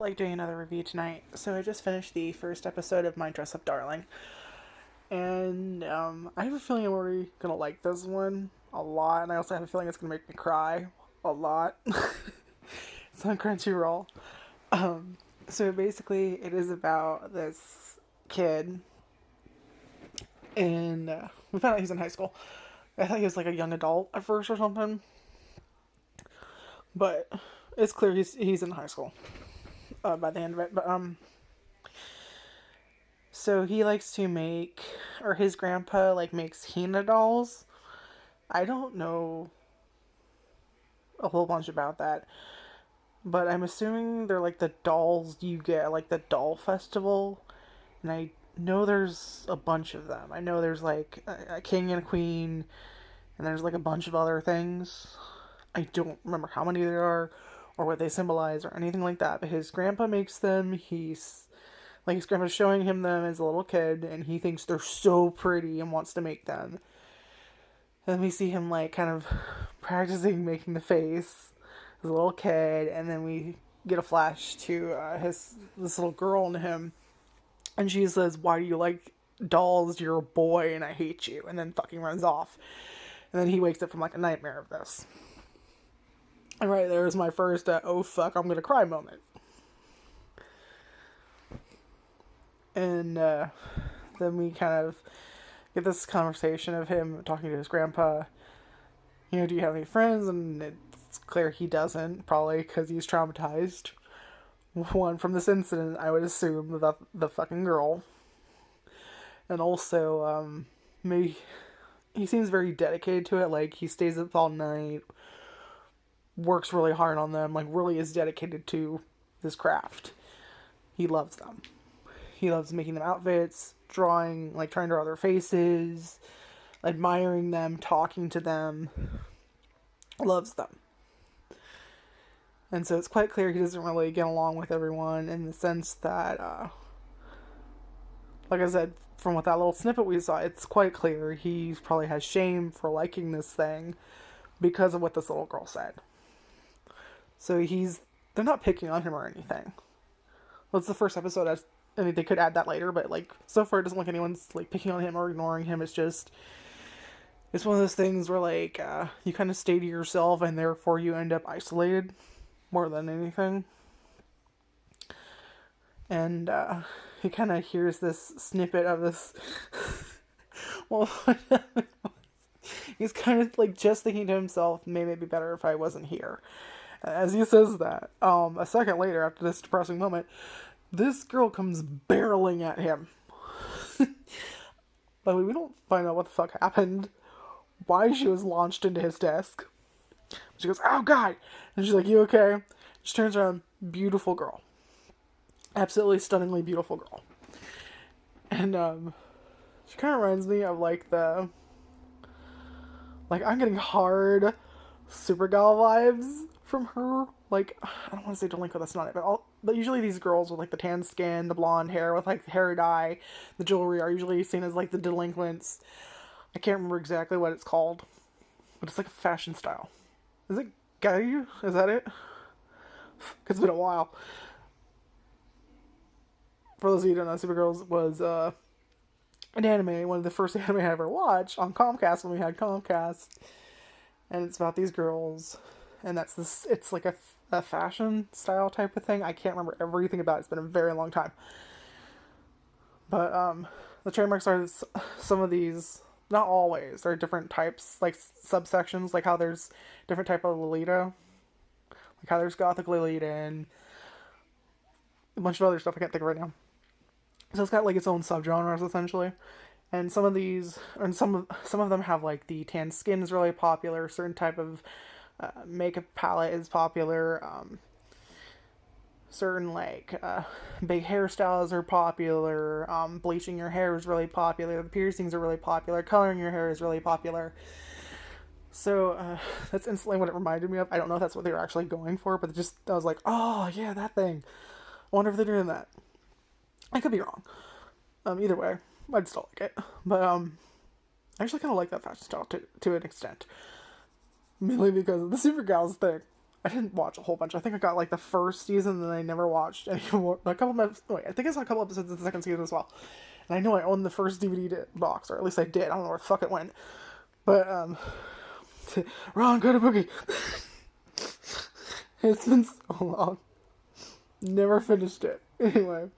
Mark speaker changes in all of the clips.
Speaker 1: Like doing another review tonight. So I just finished the first episode of My Dress Up Darling, and I have a feeling I'm already gonna like this one a lot, and I also have a feeling it's gonna make me cry a lot. It's on Crunchyroll. So basically, it is about this kid, and we found out he's in high school. I thought he was like a young adult at first or something, but it's clear he's in high school by the end of it. But so he likes to make, or his grandpa like makes Hina dolls. I don't know a whole bunch about that, but I'm assuming they're like the dolls you get at, like the doll festival, and I know there's a bunch of them. I know there's like a king and a queen, and there's like a bunch of other things. I don't remember how many there are, or what they symbolize, or anything like that. But his grandpa makes them. He's like his grandpa's showing him them as a little kid, and he thinks they're so pretty and wants to make them. And then we see him like kind of practicing making the face as a little kid, and then we get a flash to his this little girl and him, and she says, "Why do you like dolls? You're a boy, and I hate you." And then fucking runs off. And then he wakes up from like a nightmare of this. And right there is my first oh fuck I'm gonna cry moment. And then we kind of get this conversation of him talking to his grandpa. You know, do you have any friends? And it's clear he doesn't, probably because he's traumatized. One, from this incident, I would assume, about the fucking girl. And also, maybe he seems very dedicated to it. Like, he stays up all night, works really hard on them, like, really is dedicated to this craft. He loves them. He loves making them outfits, drawing, like, trying to draw their faces, admiring them, talking to them. Loves them. And so it's quite clear he doesn't really get along with everyone, in the sense that, like I said, from what that little snippet we saw, it's quite clear he probably has shame for liking this thing because of what this little girl said. So they're not picking on him or anything. Well, it's the first episode. I mean, they could add that later, but like so far, it doesn't look like anyone's like picking on him or ignoring him. It's one of those things where like you kind of stay to yourself, and therefore you end up isolated more than anything. And he kind of hears this snippet of this. Well, he's kind of like just thinking to himself, maybe it'd be better if I wasn't here. As he says that, a second later, after this depressing moment, this girl comes barreling at him. But we don't find out what the fuck happened, why she was launched into his desk. She goes, "Oh God!" And she's like, "You okay?" She turns around, beautiful girl, absolutely stunningly beautiful girl, and she kind of reminds me of like I'm getting hard Supergal vibes from her. Like, I don't want to say delinquent, that's not it, but usually these girls with like the tan skin, the blonde hair, with like hair dye, the jewelry are usually seen as like the delinquents. I can't remember exactly what it's called, but it's like a fashion style. Is it Gayu? Is that it? Because it's been a while. For those of you who don't know, Supergirls was an anime, one of the first anime I ever watched on Comcast when we had Comcast. And it's about these girls, and it's like a fashion style type of thing. I can't remember everything about it. It's been a very long time. But the trademarks are some of these, not always. There are different types, like subsections, like how there's different type of Lolita, like how there's Gothic Lolita and a bunch of other stuff I can't think of right now. So it's got like its own subgenres essentially. And some of these, and some of them have like the tan skin is really popular. A certain type of makeup palette is popular. Certain like big hairstyles are popular. Bleaching your hair is really popular. The piercings are really popular. Coloring your hair is really popular. So that's instantly what it reminded me of. I don't know if that's what they were actually going for, but I was like, oh yeah, that thing. I wonder if they're doing that. I could be wrong. Either way, I'd still like it. But I actually kind of like that fashion style to an extent. Mainly because of the Supergals thing. I didn't watch a whole bunch. I think I got like the first season, and then I never watched any more. A couple of wait, I think I saw a couple episodes of the second season as well. And I know I own the first DVD box, or at least I did. I don't know where the fuck it went. But Ron, go to Boogie. It's been so long. Never finished it. Anyway.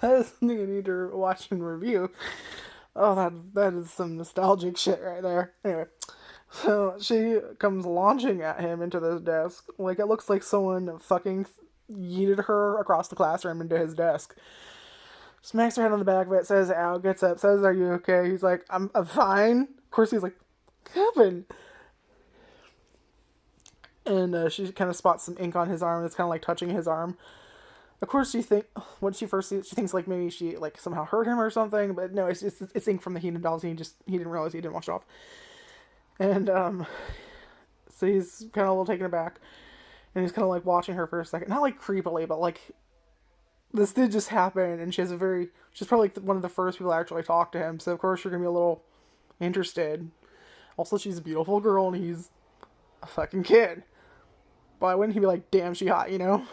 Speaker 1: That is something I need to watch and review. Oh, that is some nostalgic shit right there. Anyway. So she comes launching at him into this desk. Like, it looks like someone fucking yeeted her across the classroom into his desk. Smacks her head on the back of it, says ow, gets up, says, are you okay? He's like, I'm fine. Of course, he's like, what happened? And she kind of spots some ink on his arm. It's kind of like touching his arm. Of course, when she first sees it, she thinks like maybe she like somehow hurt him or something. But no, it's ink from the heated dolls. He didn't realize he didn't wash it off. And so he's kind of a little taken aback, and he's kind of like watching her for a second, not like creepily, but like this did just happen, and she's probably like one of the first people to actually talk to him. So of course you're gonna be a little interested. Also, she's a beautiful girl, and he's a fucking kid. Why wouldn't he be like, damn, she hot, you know?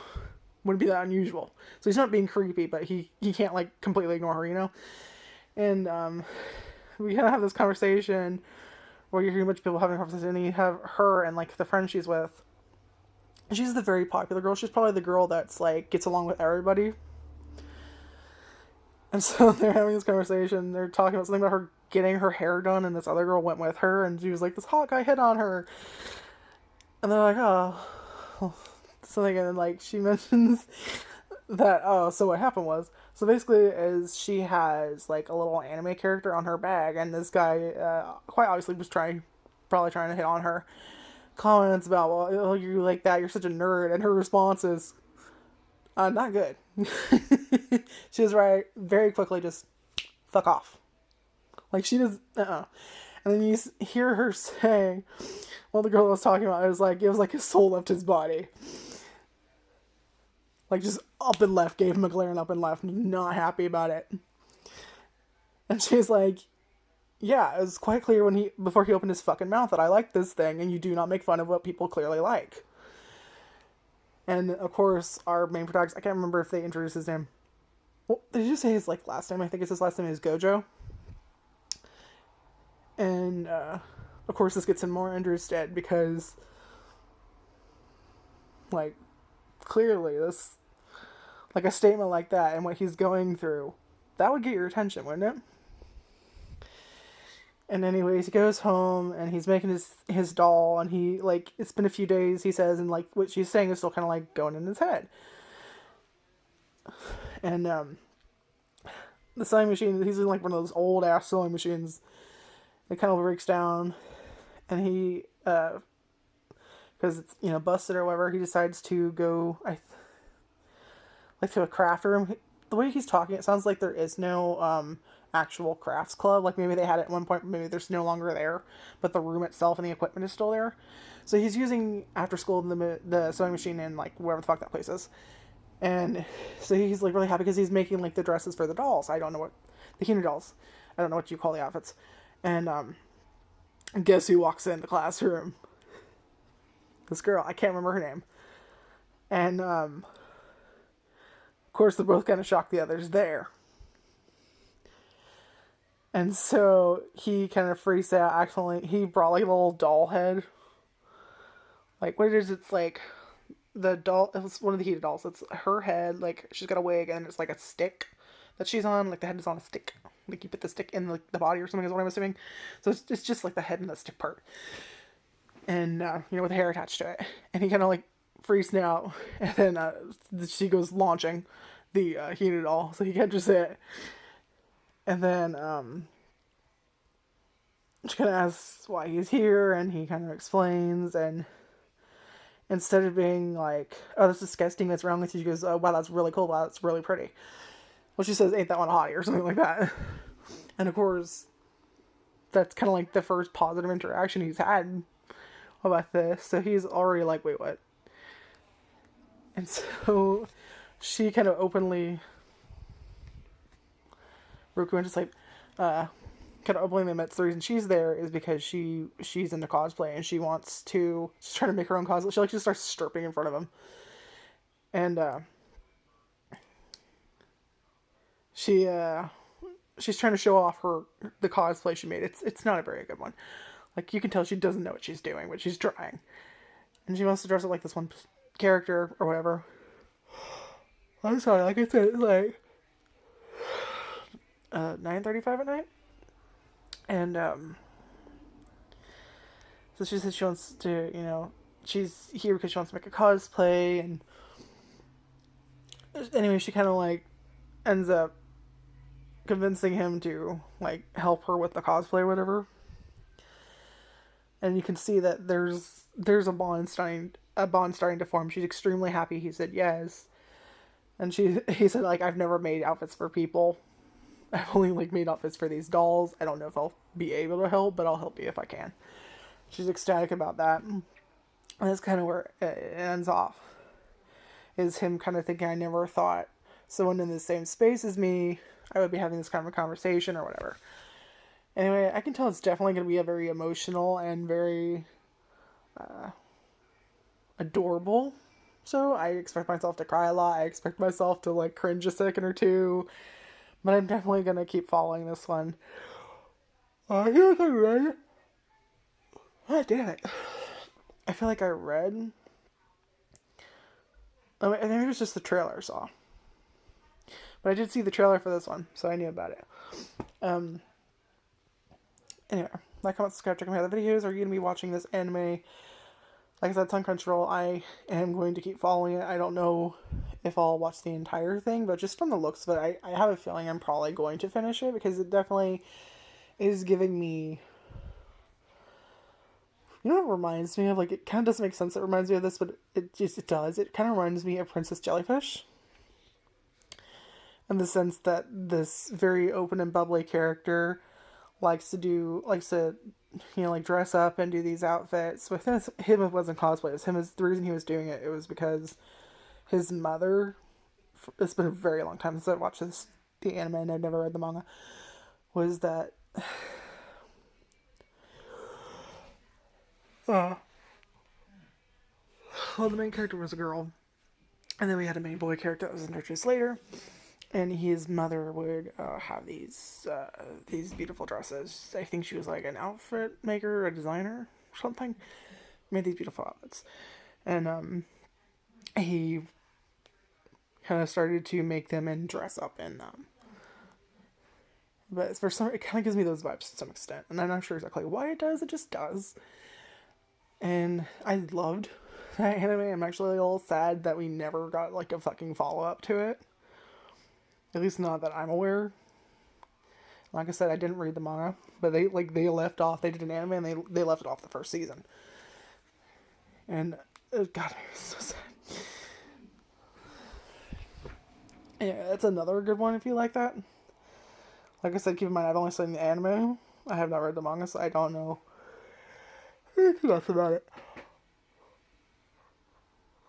Speaker 1: Wouldn't be that unusual. So he's not being creepy, but he can't like completely ignore her, you know? And we kind of have this conversation where you hear a bunch of people having a conversation, and you have her and like the friend she's with. And she's the very popular girl. She's probably the girl that's like gets along with everybody. And so they're having this conversation. They're talking about something about her getting her hair done, and this other girl went with her, and she was like, this hot guy hit on her. And they're like, oh, something, and then like she mentions that, oh, so what happened was, so basically is she has like a little anime character on her bag, and this guy quite obviously was probably trying to hit on her. Comments about, well, oh, you like that, you're such a nerd, and her response is, not good. She was right, very quickly, just fuck off. Like, she does, And then you hear her saying, well, the girl I was talking about, it was like his soul left his body. Like, just up and left, gave him a glare and up and left, not happy about it. And she's like, yeah, it was quite clear before he opened his fucking mouth that I like this thing, and you do not make fun of what people clearly like. And, of course, our main protagonist, I can't remember if they introduced his name. Well, did you say his, like, last name? I think it's his last name is Gojo. And, of course, this gets him more interested because, like, clearly this, like, a statement like that and what he's going through, that would get your attention, wouldn't it? And anyways, he goes home, and he's making his doll, and he, like, it's been a few days, he says, and, like, what she's saying is still kind of, like, going in his head. And, the sewing machine, he's in, like, one of those old-ass sewing machines. It kind of breaks down, and he, because it's, you know, busted or whatever, he decides to go, to a craft room. The way he's talking, it sounds like there is no, actual crafts club. Like, maybe they had it at one point, maybe there's no longer there, but the room itself and the equipment is still there. So he's using after school the sewing machine in, like, wherever the fuck that place is. And so he's, like, really happy because he's making, like, the dresses for the dolls. The Hina dolls. I don't know what you call the outfits. And guess who walks in the classroom? This girl. I can't remember her name. And of course they're both kind of shocked the other's there. And so he kind of freaks out. Actually, he brought like a little doll head. Like, what it is, it's like the doll. It was one of the heated dolls. It's her head. Like, she's got a wig, and it's like a stick that she's on. Like, the head is on a stick. Like, you put the stick in like the body or something, is what I'm assuming. So it's just like the head and the stick part, and you know, with the hair attached to it. And he kind of like freaks out, and then she goes launching the heated doll, so he catches it. And then, she kind of asks why he's here, and he kind of explains, and instead of being like, oh, this is disgusting, what's wrong with you, she goes, oh, wow, that's really cool, wow, that's really pretty. Well, she says, ain't that one hottie, or something like that. And of course, that's kind of like the first positive interaction he's had about this, so he's already like, wait, what? And so, she kind of openly... Roku and just like, kind of openly admits the reason she's there is because she's into cosplay and she's trying to make her own cosplay. She like just starts stripping in front of him, and she she's trying to show off the cosplay she made. It's not a very good one. Like you can tell she doesn't know what she's doing, but she's trying, and she wants to dress up like this one character or whatever. I'm sorry, like I said, it's like 9:35 at night, and so she said she wants to, she's here because she wants to make a cosplay, and anyway, she kind of like ends up convincing him to like help her with the cosplay or whatever. And you can see that there's a bond starting to form. She's extremely happy he said yes. And he said like, I've never made outfits for people. I've only like made outfits for these dolls. I don't know if I'll be able to help, but I'll help you if I can. She's ecstatic about that. And that's kind of where it ends off. Is him kind of thinking, I never thought someone in the same space as me, I would be having this kind of a conversation or whatever. Anyway, I can tell it's definitely going to be a very emotional and very adorable. So I expect myself to cry a lot. I expect myself to like cringe a second or two. But I'm definitely going to keep following this one. Here's a red. Oh, damn it. I feel like I read. I think it was just the trailer I saw. But I did see the trailer for this one, so I knew about it. Anyway, like, comment, subscribe, check out my other videos. Are you going to be watching this anime? Like I said, it's on Crunchyroll. I am going to keep following it. I don't know if I'll watch the entire thing, but just from the looks of it, I have a feeling I'm probably going to finish it, because it definitely is giving me... You know what it reminds me of? Like, it kind of doesn't make sense it reminds me of this, but it does. It kind of reminds me of Princess Jellyfish. In the sense that this very open and bubbly character likes to, like dress up and do these outfits. With him, it wasn't cosplay. It was him. The reason he was doing it was because his mother, it's been a very long time since I watched the anime, and I've never read the manga, was that well, the main character was a girl, and then we had a main boy character that was introduced later, and his mother would have these beautiful dresses. I think she was like an outfit maker, a designer, or something. Made these beautiful outfits, and he kind of started to make them and dress up in them. But for some, it kind of gives me those vibes to some extent, and I'm not sure exactly why it does. It just does. And I loved that anime. I'm actually a little sad that we never got like a fucking follow-up to it. At least not that I'm aware. Like I said, I didn't read the manga, but they left off. They did an anime and they left it off the first season. And God, it was so sad. Yeah, that's another good one if you like that. Like I said, keep in mind I've only seen the anime. I have not read the manga, so I don't know enough about it.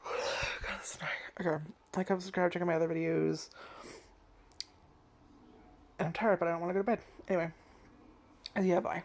Speaker 1: God, this is annoying. Okay, like, subscribe, check out my other videos. And I'm tired, but I don't want to go to bed. Anyway, yeah, bye.